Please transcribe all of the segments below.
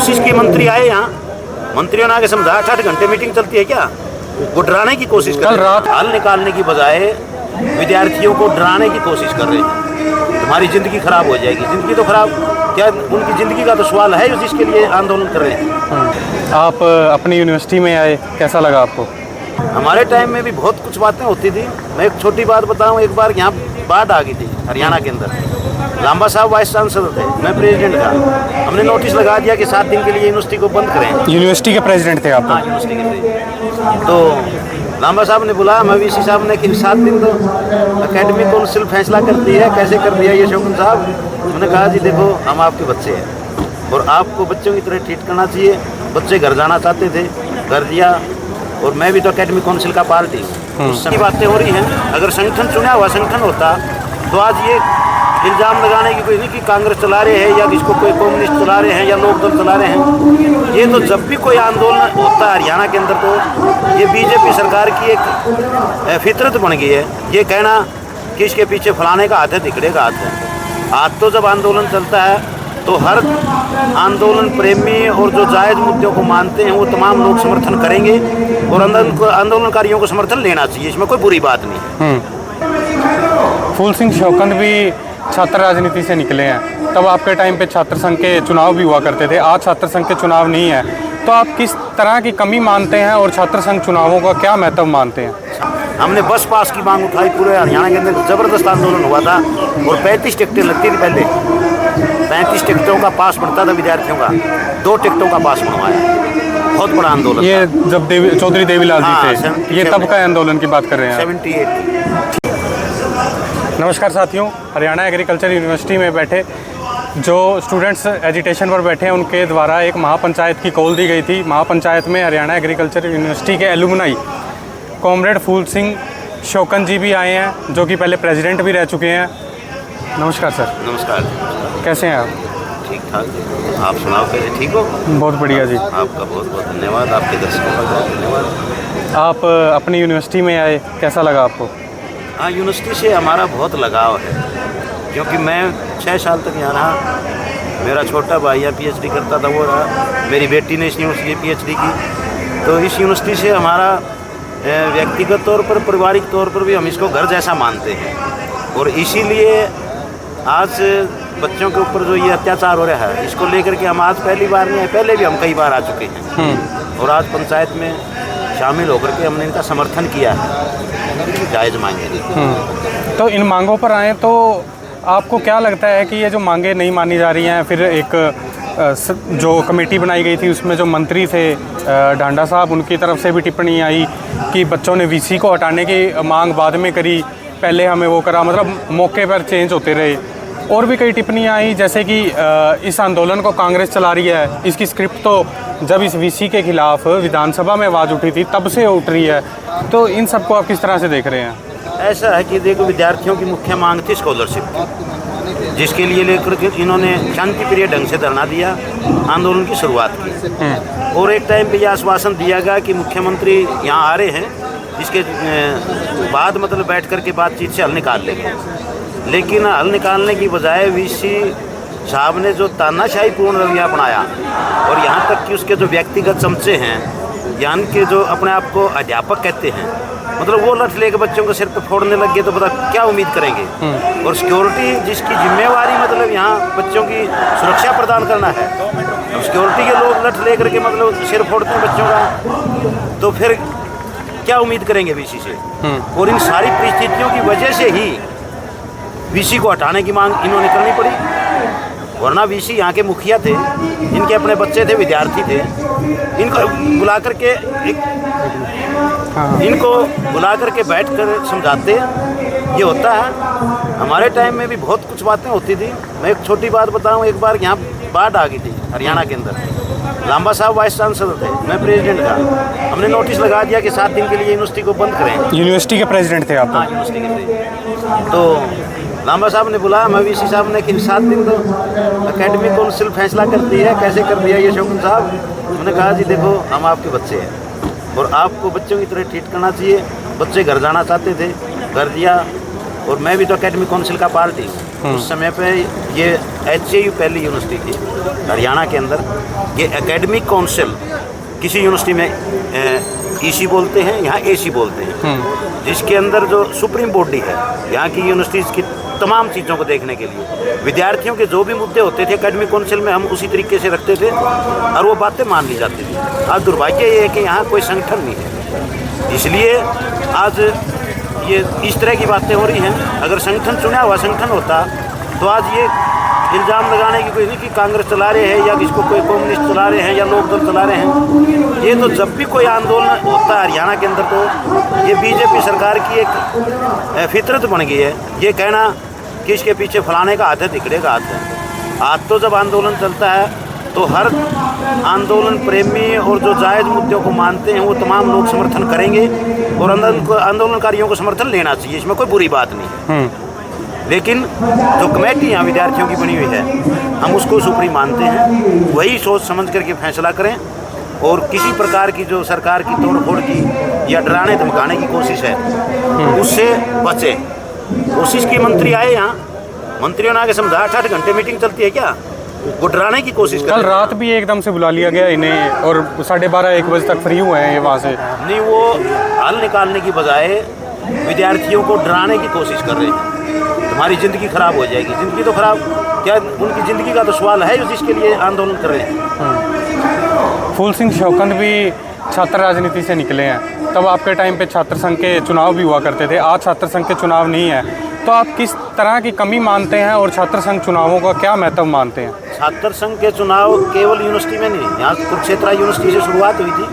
कोशिश की, मंत्री आए यहाँ, मंत्रियों ने आगे समझा, 8 घंटे मीटिंग चलती है क्या? वो डराने की कोशिश कर रहे हैं, हल निकालने की बजाय विद्यार्थियों को डराने की कोशिश कर रहे हैं। तुम्हारी ज़िंदगी खराब हो जाएगी। ज़िंदगी तो खराब, क्या उनकी ज़िंदगी का तो सवाल है जिसके लिए आंदोलन कर रहे हैं। आप अपनी यूनिवर्सिटी में आए, कैसा लगा आपको? हमारे टाइम में भी बहुत कुछ बातें होती थी। मैं एक छोटी बात बताऊं, एक बार यहाँ बाढ़ आ गई थी हरियाणा के अंदर। लांबा साहब वाइस चांसलर थे, मैं प्रेसिडेंट था। हमने नोटिस लगा दिया कि 7 दिन के लिए यूनिवर्सिटी को बंद करें। यूनिवर्सिटी के प्रेसिडेंट थे आप? हाँ, यूनिवर्सिटी के प्रेसिडेंट। तो लांबा साहब ने बुलाया, मैं वीसी साहब ने कि 7 दिन तो एकेडमिक काउंसिल फैसला करती है, कैसे कर दिया ये शोकन साहब? मैंने कहा जी देखो, हम आपके बच्चे हैं और आपको बच्चों की तरह ट्रीट करना चाहिए। बच्चे घर जाना चाहते थे, घर दिया, और मैं भी तो एकेडमिक काउंसिल का पार्टी हूँ। उस समय बातें हो रही हैं। अगर संगठन चुना हुआ संगठन होता तो आज ये इल्ज़ाम लगाने की कोई नहीं कि कांग्रेस चला रहे हैं या किसको कोई कम्युनिस्ट चला रहे हैं या लोक दल चला रहे हैं। ये तो जब भी कोई आंदोलन होता है हरियाणा के अंदर, तो ये बीजेपी सरकार की एक फितरत बन गई है ये कहना कि इसके पीछे फलाने का हाथ है, धिकड़े का हाथ है। आज तो जब आंदोलन चलता है तो हर आंदोलन प्रेमी और जो जायज़ मुद्दों को मानते हैं वो तमाम लोग समर्थन करेंगे और आंदोलनकारियों को समर्थन लेना चाहिए, इसमें कोई बुरी बात नहीं। फूल सिंह शौकत भी छात्र राजनीति से निकले हैं, तब आपके टाइम पे छात्र संघ के चुनाव भी हुआ करते थे, आज छात्र संघ के चुनाव नहीं है, तो आप किस तरह की कमी मानते हैं और छात्र संघ चुनावों का क्या महत्व मानते हैं? हमने बस पास की मांग उठाई, पूरे हरियाणा के अंदर ज़बरदस्त आंदोलन हुआ था और 35 टिकटें लगती थी पहले। 35 टिकटों का पास बनता था विद्यार्थियों का, 2 टिकटों का पास बनवाया। बहुत बड़ा आंदोलन। ये जब चौधरी देवीलाल जी थे, ये तब का आंदोलन की बात कर रहे हैं? 78। नमस्कार साथियों, हरियाणा एग्रीकल्चर यूनिवर्सिटी में बैठे जो स्टूडेंट्स एजिटेशन पर बैठे हैं उनके द्वारा एक महापंचायत की कॉल दी गई थी। महापंचायत में हरियाणा एग्रीकल्चर यूनिवर्सिटी के एलुमनाई कॉमरेड फूल सिंह शौकत जी भी आए हैं, जो कि पहले प्रेसिडेंट भी रह चुके हैं। नमस्कार सर। नमस्कार। कैसे हैं आप? ठीक ठाक, आप सुनाओ, कैसे? ठीक हो? बहुत बढ़िया जी। आपका बहुत बहुत धन्यवाद, आपके दर्शकों का बहुत धन्यवाद। आप अपनी यूनिवर्सिटी में आए, कैसा लगा आपको? हाँ, यूनिवर्सिटी से हमारा बहुत लगाव है क्योंकि मैं 6 साल तक यहाँ रहा। मेरा छोटा भाई यहाँ PhD करता था, वो रहा। मेरी बेटी ने इस यूनिवर्सिटी PhD की। तो इस यूनिवर्सिटी से हमारा व्यक्तिगत तौर पर, पारिवारिक तौर पर भी हम इसको घर जैसा मानते हैं और इसीलिए आज बच्चों के ऊपर जो ये अत्याचार हो रहा है इसको लेकर के हम आज पहली बार नहीं आए, पहले भी हम कई बार आ चुके हैं और आज पंचायत में शामिल होकर के हमने इनका समर्थन किया है, जायज़ मांगे। तो इन मांगों पर आए तो आपको क्या लगता है कि ये जो मांगे नहीं मानी जा रही हैं, फिर एक जो कमेटी बनाई गई थी उसमें जो मंत्री थे डांडा साहब, उनकी तरफ से भी टिप्पणी आई कि बच्चों ने वीसी को हटाने की मांग बाद में करी, पहले हमें वो करा, मतलब मौके पर चेंज होते रहे। और भी कई टिप्पणियाँ आई जैसे कि इस आंदोलन को कांग्रेस चला रही है, इसकी स्क्रिप्ट तो जब इस वीसी के खिलाफ विधानसभा में आवाज़ उठी थी तब से उठ रही है। तो इन सब को आप किस तरह से देख रहे हैं? ऐसा है कि देखो, विद्यार्थियों की मुख्य मांग थी स्कॉलरशिप की, जिसके लिए लेकर के इन्होंने शांति प्रिय ढंग से धरना दिया, आंदोलन की शुरुआत की और एक टाइम पे यह आश्वासन दिया गया कि मुख्यमंत्री यहाँ आ रहे हैं, जिसके बाद मतलब बैठ कर के बातचीत से हल निकाल लेंगे। लेकिन हल निकालने की बजाय वीसी साहब ने जो तानाशाही पूर्ण रवैया अपनाया और यहाँ तक कि उसके जो व्यक्तिगत चमचे हैं, यानी कि जो अपने आप को अध्यापक कहते हैं, मतलब वो लठ लेकर बच्चों को सिर पर फोड़ने लग गए तो पता क्या उम्मीद करेंगे। और सिक्योरिटी जिसकी जिम्मेवारी मतलब यहाँ बच्चों की सुरक्षा प्रदान करना है, अब सिक्योरिटी के लोग लठ लेकर के मतलब सिर फोड़ते हैं बच्चों का, तो फिर क्या उम्मीद करेंगे वीसी से। और इन सारी परिस्थितियों की वजह से ही वीसी को हटाने की मांग इन्होंने करनी पड़ी, वरना वीसी यहाँ के मुखिया थे, इनके अपने बच्चे थे, विद्यार्थी थे, इनको बुला करके बैठ कर समझाते ये होता है। हमारे टाइम में भी बहुत कुछ बातें होती थी। मैं एक छोटी बात बताऊं, एक बार यहाँ बाढ़ आ गई थी हरियाणा के अंदर। लांबा साहब वाइस चांसलर थे, मैं प्रेसिडेंट था। हमने नोटिस लगा दिया कि 7 दिन के लिए यूनिवर्सिटी को बंद करें। यूनिवर्सिटी के प्रेसिडेंट थे आप? हाँ, यूनिवर्सिटी के प्रेसिडेंट। तो लांबा साहब ने बुलाया, मैं वीसी साहब ने कि 7 दिन तो एकेडमिक काउंसिल फैसला करती है, कैसे कर दिया ये शौकत साहब? मैंने कहा जी देखो, हम आपके बच्चे हैं और आपको बच्चों की तरह ट्रीट करना चाहिए। बच्चे घर जाना चाहते थे, घर दिया, और मैं भी तो एकेडमिक काउंसिल का पार्टी हूँ उस समय पे ये HAU पहली यूनिवर्सिटी थी हरियाणा के अंदर। ये एकेडमिक काउंसिल, किसी यूनिवर्सिटी में EC बोलते हैं, यहाँ AC बोलते हैं, जिसके अंदर जो सुप्रीम बॉडी है यहाँ की यूनिवर्सिटीज़ की तमाम चीज़ों को देखने के लिए विद्यार्थियों के जो भी मुद्दे होते थे एकेडमिक काउंसिल में हम उसी तरीके से रखते थे और वो बातें मान ली जाती थी। आज दुर्भाग्य ये है कि यहाँ कोई संगठन नहीं है, इसलिए आज ये इस तरह की बातें हो रही हैं। अगर संगठन चुना हुआ संगठन होता तो आज ये इल्ज़ाम लगाने की कोई नहीं कि कांग्रेस चला रहे हैं या किसको कोई कम्युनिस्ट चला रहे हैं या लोक दल चला रहे हैं। ये तो जब भी कोई आंदोलन होता है हरियाणा के अंदर तो ये बीजेपी सरकार की एक फितरत बन गई है, ये कहना कि इसके पीछे फलाने का हाथ है, तिकड़े का हाथ है। आज तो जब आंदोलन चलता है तो हर आंदोलन प्रेमी और जो जायज़ मुद्दों को मानते हैं वो तमाम लोग समर्थन करेंगे और आंदोलनकारियों को समर्थन लेना चाहिए, इसमें कोई बुरी बात नहीं है। लेकिन जो कमेटी यहाँ विद्यार्थियों की बनी हुई है हम उसको सुप्रीम मानते हैं, वही सोच समझ करके फैसला करें और किसी प्रकार की जो सरकार की तोड़फोड़ की या डराने धमकाने की कोशिश है उससे बचें। कोशिश की मंत्री आए यहाँ, मंत्रियों ने आगे समझा 8 घंटे मीटिंग चलती है क्या, वो डराने की कोशिश कर। कल रात भी एकदम से बुला लिया गया इन्हें और 12:30-1 बजे तक फ्री हुए हैं ये वहाँ से। नहीं, वो हल निकालने की बजाय विद्यार्थियों को डराने की कोशिश कर रहे हैं। तुम्हारी ज़िंदगी खराब हो जाएगी। ज़िंदगी तो खराब, क्या उनकी ज़िंदगी का तो सवाल है जिसके लिए आंदोलन कर रहे हैं। फूल सिंह शौकत भी छात्र राजनीति से निकले हैं, तब आपके टाइम पे छात्र संघ के चुनाव भी हुआ करते थे, आज छात्र संघ के चुनाव नहीं है, तो आप किस तरह की कमी मानते हैं और छात्र संघ चुनावों का क्या महत्व मानते हैं? छात्र संघ के चुनाव केवल यूनिवर्सिटी में नहीं, यहाँ कुरुक्षेत्र यूनिवर्सिटी से शुरुआत हुई थी,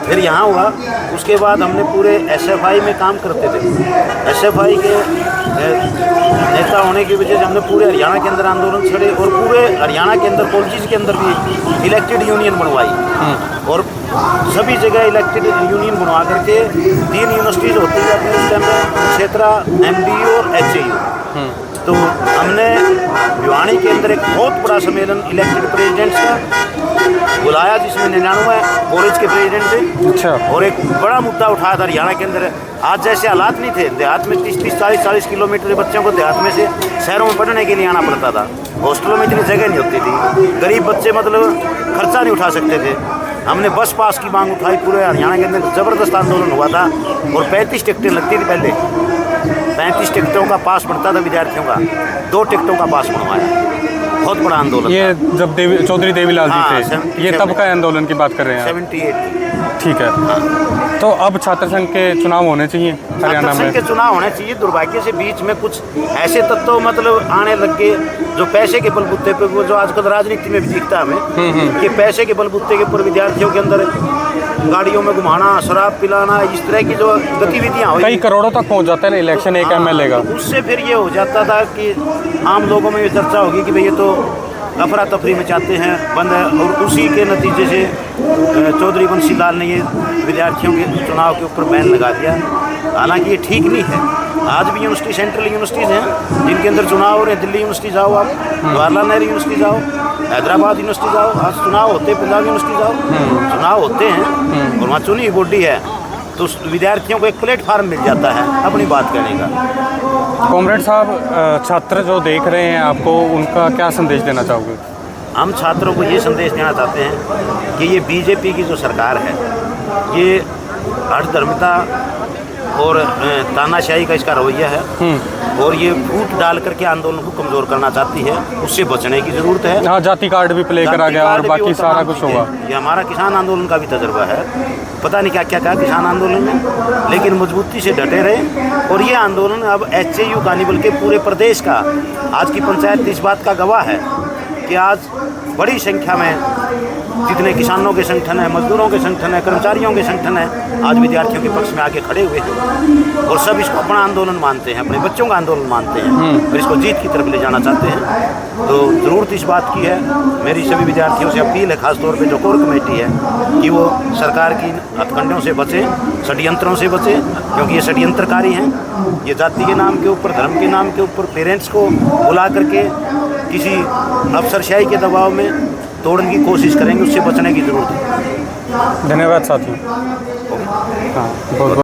फिर यहाँ हुआ, उसके बाद हमने पूरे SFI में काम करते थे। SFI के नेता होने की वजह से हमने पूरे हरियाणा के अंदर आंदोलन छेड़े और पूरे हरियाणा के अंदर कॉलेज के अंदर भी इलेक्टेड यूनियन बनवाई और सभी जगह इलेक्टेड यूनियन बनवा करके 3 यूनिवर्सिटीज होती है अपने उस टाइम में, क्षेत्रा, MBU और HAU। तो हमने भिवानी के अंदर एक बहुत बड़ा सम्मेलन इलेक्टेड प्रेसिडेंट्स का बुलाया जिसमें 99 कॉलेज के प्रेसिडेंट थे। अच्छा। और एक बड़ा मुद्दा उठाया था हरियाणा के अंदर। आज जैसे हालात नहीं थे, देहात में 30-30, 40-40 किलोमीटर बच्चों को देहात में से शहरों में पढ़ने के लिए आना पड़ता था। हॉस्टलों में इतनी जगह नहीं होती थी, गरीब बच्चे मतलब खर्चा नहीं उठा सकते थे। हमने बस पास की मांग उठाई, पूरे हरियाणा के अंदर ज़बरदस्त आंदोलन हुआ था और 35 टिकटें लगती थी पहले, 35 टिकटों का पास बनता था विद्यार्थियों का, 2 टिकटों का पास बनवाया। बहुत बड़ा आंदोलन। ये जब चौधरी देवीलाल जी थे, ये तब का आंदोलन की बात कर रहे हैं? 78। ठीक है। तो अब छात्र संघ के चुनाव होने चाहिए हरियाणा में? छात्र संघ के चुनाव होने चाहिए। दुर्भाग्य से बीच में कुछ ऐसे तत्व मतलब आने लग गए जो पैसे के बलबूते पे, वो जो आजकल राजनीति में भी दिखता है हमें कि पैसे के बलबूते के ऊपर विद्यार्थियों के अंदर गाड़ियों में घुमाना, शराब पिलाना, इस तरह की जो गतिविधियाँ हुई, कई करोड़ों तक पहुँच जाता है इलेक्शन एक MLA का। उससे फिर ये हो जाता था कि आम लोगों में ये चर्चा होगी कि भाई ये तो अफरा तफरी में चाहते हैं बंद है, और उसी के नतीजे से चौधरी बंसी लाल ने ये विद्यार्थियों के चुनाव के ऊपर बैन लगा दिया। हालांकि ये ठीक नहीं है। आज भी यूनिवर्सिटी, सेंट्रल यूनिवर्सिटीज़ हैं जिनके अंदर चुनाव हो रहे हैं। दिल्ली यूनिवर्सिटी जाओ आप, जवाहरलाल नेहरू यूनिवर्सिटी जाओ, हैदराबाद यूनिवर्सिटी जाओ, आज चुनाव होते हैं। पंजाब यूनिवर्सिटी जाओ, चुनाव होते हैं और वहाँ चुनी हुई बॉडी है, तो विद्यार्थियों को एक प्लेटफार्म मिल जाता है अपनी बात कहने का। कॉमरेड साहब, छात्र जो देख रहे हैं आपको, उनका क्या संदेश देना चाहोगे? हम छात्रों को ये संदेश देना चाहते हैं कि ये बीजेपी की जो सरकार है, ये हठधर्मिता और तानाशाही का इसका रवैया है और ये फूट डाल करके आंदोलन को कमज़ोर करना चाहती है। उससे बचने की ज़रूरत है। हाँ, जाति कार्ड भी प्ले करा गया और बाकी सारा कुछ होगा। ये हमारा किसान आंदोलन का भी तजर्बा है, पता नहीं क्या क्या कहा किसान आंदोलन में, लेकिन मजबूती से डटे रहे। और ये आंदोलन अब HAU का नहीं बल्कि पूरे प्रदेश का, आज की पंचायत इस बात का गवाह है कि आज बड़ी संख्या में जितने किसानों के संगठन है, मजदूरों के संगठन है, कर्मचारियों के संगठन है, आज विद्यार्थियों के पक्ष में आके खड़े हुए हैं और सब इसको अपना आंदोलन मानते हैं, अपने बच्चों का आंदोलन मानते हैं और इसको जीत की तरफ ले जाना चाहते हैं। तो ज़रूरत इस बात की है, मेरी सभी विद्यार्थियों से अपील है, खासतौर पे जो कोर कमेटी है, कि वो सरकार की हथकंडों से बचें, षड्यंत्रों से बचें, क्योंकि ये षड्यंत्रकारी हैं। ये जाति के नाम के ऊपर, धर्म के नाम के ऊपर पेरेंट्स को बुला करके किसी अफसरशाही के दबाव में तोड़ने की कोशिश करेंगे, उससे बचने की ज़रूरत है। धन्यवाद साथियों। हाँ, बहुत